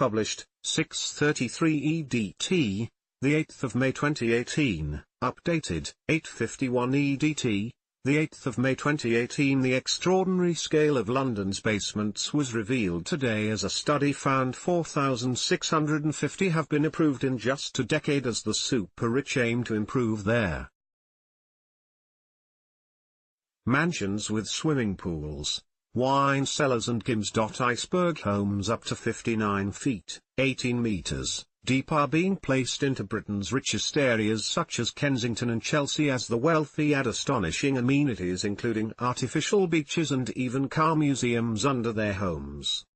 published, 633 EDT, the 8th of May 2018, updated, 851 EDT, the 8th of May 2018. The extraordinary scale of London's basements was revealed today as a study found 4,650 have been approved in just a decade as the super-rich aim to improve their mansions with swimming pools, wine cellars and gyms. Iceberg homes up to 59 feet, 18 meters, deep are being placed into Britain's richest areas such as Kensington and Chelsea as the wealthy add astonishing amenities including artificial beaches and even car museums under their homes.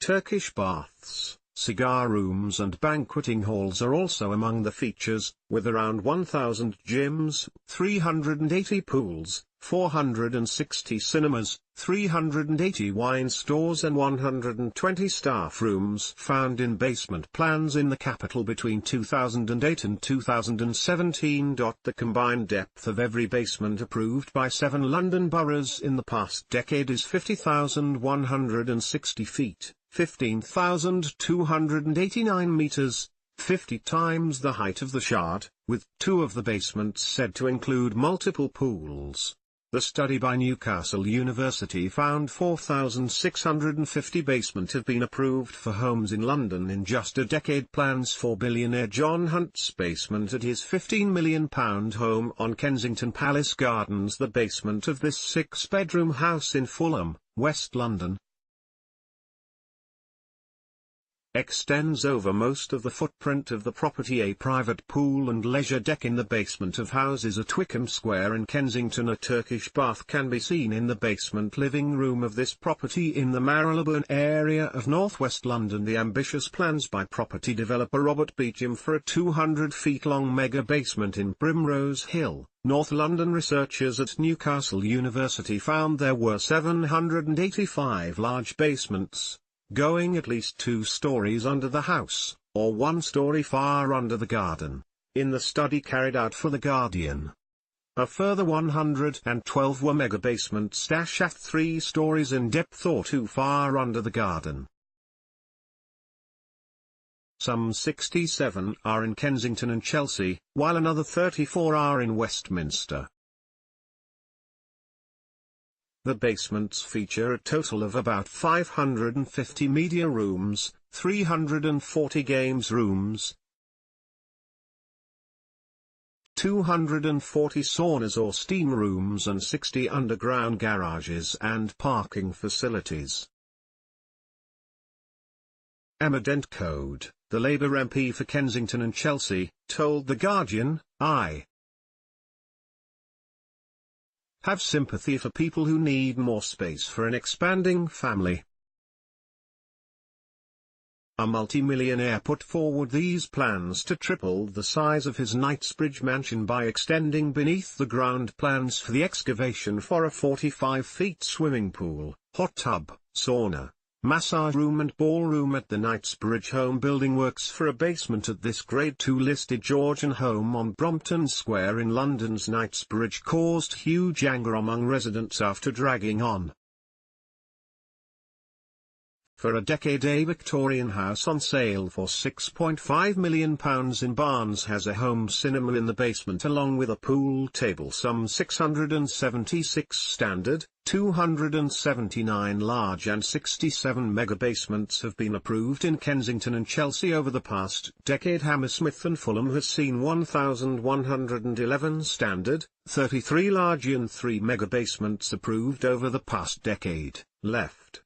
Turkish baths, cigar rooms and banqueting halls are also among the features, with around 1,000 gyms, 380 pools, 460 cinemas, 380 wine stores and 120 staff rooms found in basement plans in the capital between 2008 and 2017. The combined depth of every basement approved by 7 London boroughs in the past decade is 50,160 feet, 15,289 meters, 50 times the height of the Shard, with 2 of the basements said to include multiple pools. The study by Newcastle University found 4,650 basements have been approved for homes in London in just a decade. Plans for billionaire John Hunt's basement at his £15 million home on Kensington Palace Gardens. The basement of this 6-bedroom house in Fulham, West London, extends over most of the footprint of the property. A private pool and leisure deck in the basement of houses at Wickham Square in Kensington. A Turkish bath can be seen in the basement living room of this property in the Marylebone area of northwest London. The ambitious plans by property developer Robert Beecham for a 200-feet-long mega basement in Primrose Hill, North London. Researchers at Newcastle University found there were 785 large basements, going at least 2 stories under the house, or 1 story far under the garden, in the study carried out for The Guardian. A further 112 were mega basements at 3 stories in depth or 2 far under the garden. Some 67 are in Kensington and Chelsea, while another 34 are in Westminster. The basements feature a total of about 550 media rooms, 340 games rooms, 240 saunas or steam rooms and 60 underground garages and parking facilities. Emma Dentcote, the Labour MP for Kensington and Chelsea, told The Guardian, "I have sympathy for people who need more space for an expanding family." A multi-millionaire put forward these plans to triple the size of his Knightsbridge mansion by extending beneath the ground plans for the excavation for a 45-feet swimming pool, hot tub, sauna, massage room and ballroom at the Knightsbridge home. Building works for a basement at this Grade 2 listed Georgian home on Brompton Square in London's Knightsbridge caused huge anger among residents after dragging on for a decade. A Victorian house on sale for £6.5 million in Barnes has a home cinema in the basement along with a pool table. Some 676 standard, 279 large and 67 mega basements have been approved in Kensington and Chelsea over the past decade. Hammersmith and Fulham has seen 1,111 standard, 33 large and 3 mega basements approved over the past decade. Left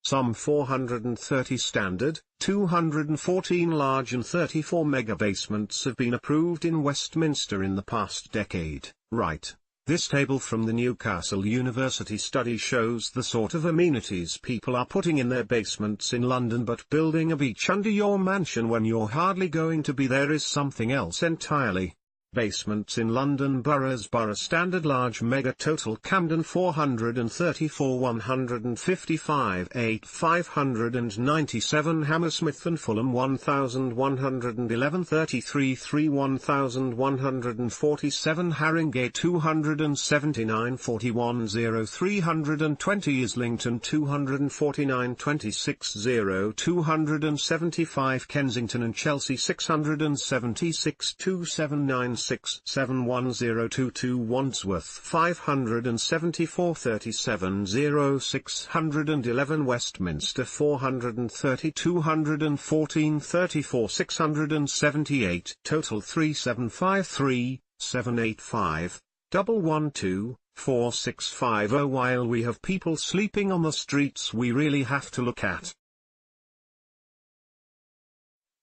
some 430 standard, 214 large and 34 mega basements have been approved in Westminster in the past decade. Right. This table from the Newcastle University study shows the sort of amenities people are putting in their basements in London, but building a beach under your mansion when you're hardly going to be there is something else entirely. Basements in London boroughs: Borough Standard Large Mega Total Camden 434 155 8 597 Hammersmith and Fulham 1111 33 3 1147 Haringey 279 41 0 320 Islington 249 26 0 275 Kensington and Chelsea 676 279 6710222 Wandsworth 574 37 0 611 Westminster 430 214 34 678 Total 3753 785 112 4650. While we have people sleeping on the streets, we really have to look at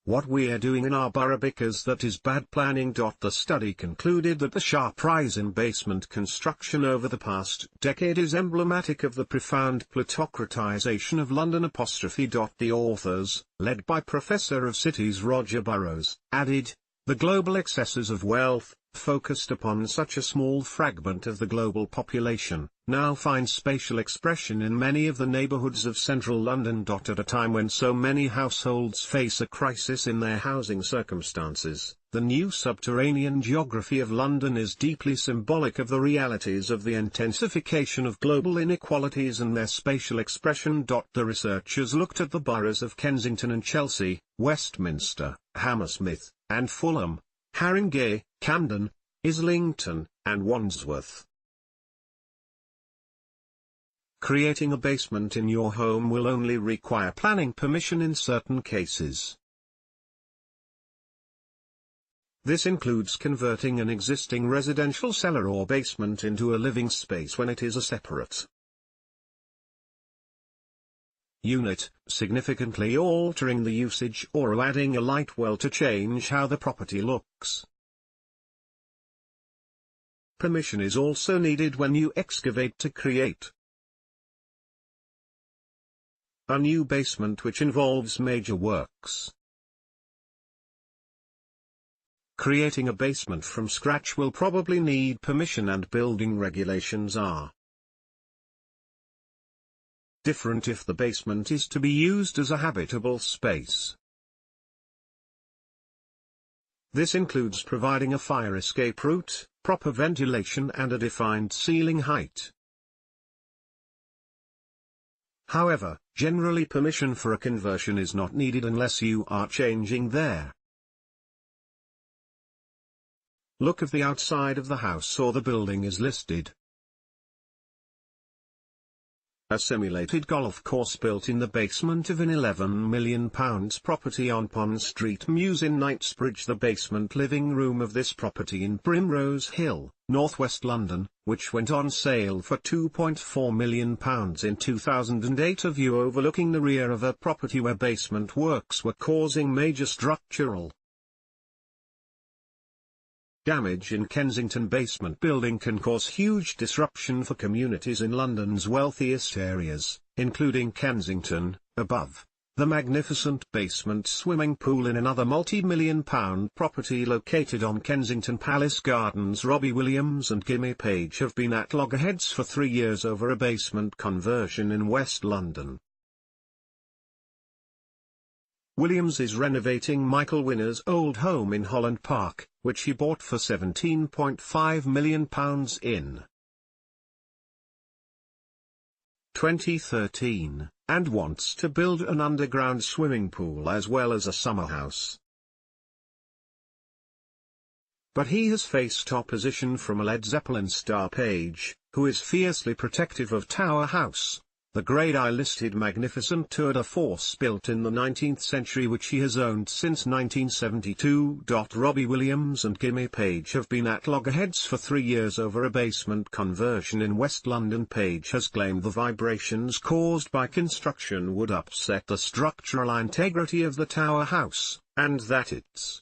what we are doing in our borough, because that is bad planning. The study concluded that the sharp rise in basement construction over the past decade is emblematic of the profound plutocratization of London. The authors, led by Professor of Cities Roger Burrows, added, the global excesses of wealth, focused upon such a small fragment of the global population, now find spatial expression in many of the neighbourhoods of central London. At a time when so many households face a crisis in their housing circumstances, the new subterranean geography of London is deeply symbolic of the realities of the intensification of global inequalities and their spatial expression. The researchers looked at the boroughs of Kensington and Chelsea, Westminster, Hammersmith, and Fulham, Haringey, Camden, Islington, and Wandsworth. Creating a basement in your home will only require planning permission in certain cases. This includes converting an existing residential cellar or basement into a living space when it is a separate unit, significantly altering the usage, or adding a light well to change how the property looks. Permission is also needed when you excavate to create a new basement which involves major works. Creating a basement from scratch will probably need permission, and building regulations are different if the basement is to be used as a habitable space. This includes providing a fire escape route, proper ventilation, and a defined ceiling height. However, generally permission for a conversion is not needed unless you are changing their look of the outside of the house or the building is listed. A simulated golf course built in the basement of an £11 million property on Pond Street Mews in Knightsbridge. The basement living room of this property in Primrose Hill, northwest London, which went on sale for £2.4 million in 2008. A view overlooking the rear of a property where basement works were causing major structural damage in Kensington. Basement building can cause huge disruption for communities in London's wealthiest areas, including Kensington. Above, the magnificent basement swimming pool in another multi-million-pound property located on Kensington Palace Gardens. Robbie Williams and Gimme Page have been at loggerheads for 3 years over a basement conversion in West London. Williams is renovating Michael Winner's old home in Holland Park, which he bought for £17.5 million in 2013, and wants to build an underground swimming pool as well as a summer house. But he has faced opposition from a Led Zeppelin star. Page, who is fiercely protective of Tower House, the Grade I-listed magnificent tour de force built in the 19th century which he has owned since 1972. Robbie Williams and Gimme Page have been at loggerheads for 3 years over a basement conversion in West London. Page has claimed the vibrations caused by construction would upset the structural integrity of the Tower House, and that its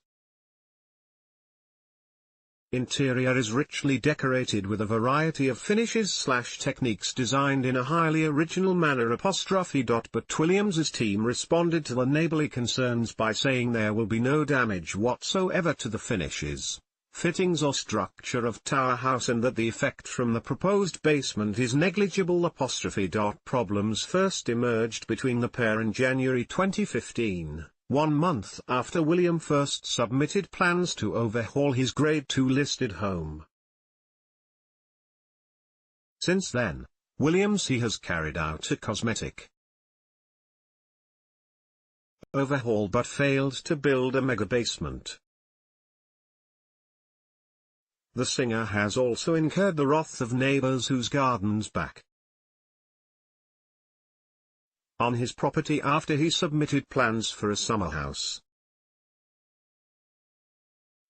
interior is richly decorated with a variety of finishes/techniques designed in a highly original manner. But Williams's team responded to the neighbourly concerns by saying there will be no damage whatsoever to the finishes. fittings or structure of tower house and that the effect from the proposed basement is negligible. Problems first emerged between the pair in January 2015, 1 month after William first submitted plans to overhaul his Grade 2 listed home. Since then, Williams has carried out a cosmetic overhaul but failed to build a mega basement. The singer has also incurred the wrath of neighbors whose gardens back on his property after he submitted plans for a summer house.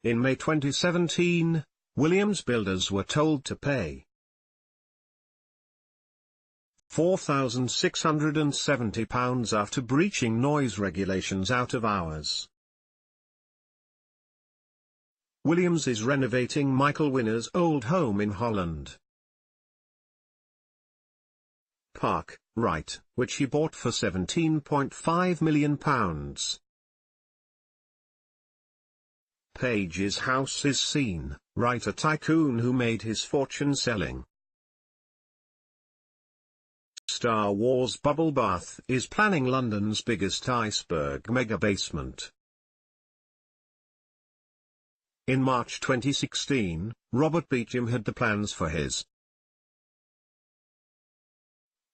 In May 2017, Williams builders were told to pay £4,670 after breaching noise regulations out of hours. Williams is renovating Michael Winner's old home in Holland Park, Wright, which he bought for £17.5 million. Page's house is seen, Wright, a tycoon who made his fortune selling Star Wars bubble bath, is planning London's biggest iceberg mega basement. In March 2016, Robert Beecham had the plans for his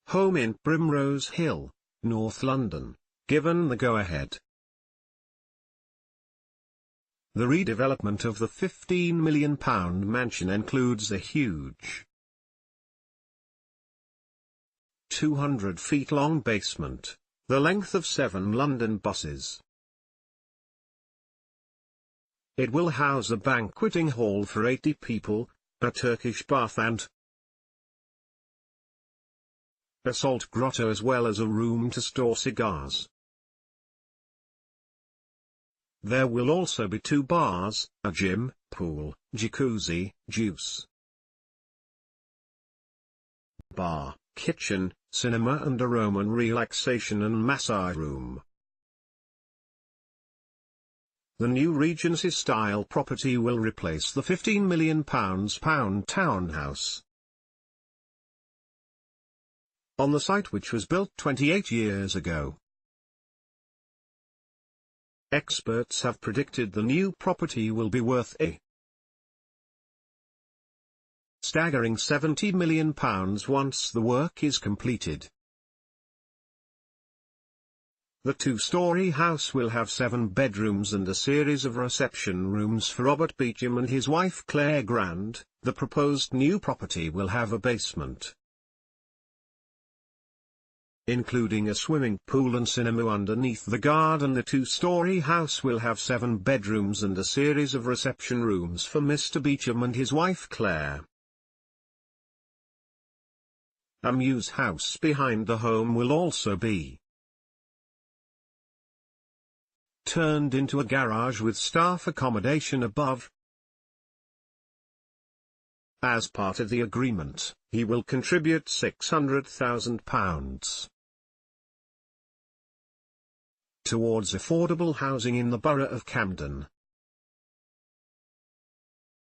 home in Primrose Hill, North London, given the go-ahead. The redevelopment of the £15 million mansion includes a huge 200 feet long basement, the length of 7 London buses. It will house a banqueting hall for 80 people, a Turkish bath and a salt grotto as well as a room to store cigars. There will also be 2 bars, a gym, pool, jacuzzi, juice bar, kitchen, cinema and a Roman relaxation and massage room. The new Regency-style property will replace the £15 million townhouse on the site which was built 28 years ago. Experts have predicted the new property will be worth a staggering £70 million once the work is completed. The 2-story house will have 7 bedrooms and a series of reception rooms for Robert Beecham and his wife Claire Grand. The proposed new property will have a basement, including a swimming pool and cinema underneath the garden. The 2-story house will have 7 bedrooms and a series of reception rooms for Mr. Beecham and his wife Claire. A mews house behind the home will also be turned into a garage with staff accommodation above. As part of the agreement, he will contribute £600,000 towards affordable housing in the borough of Camden.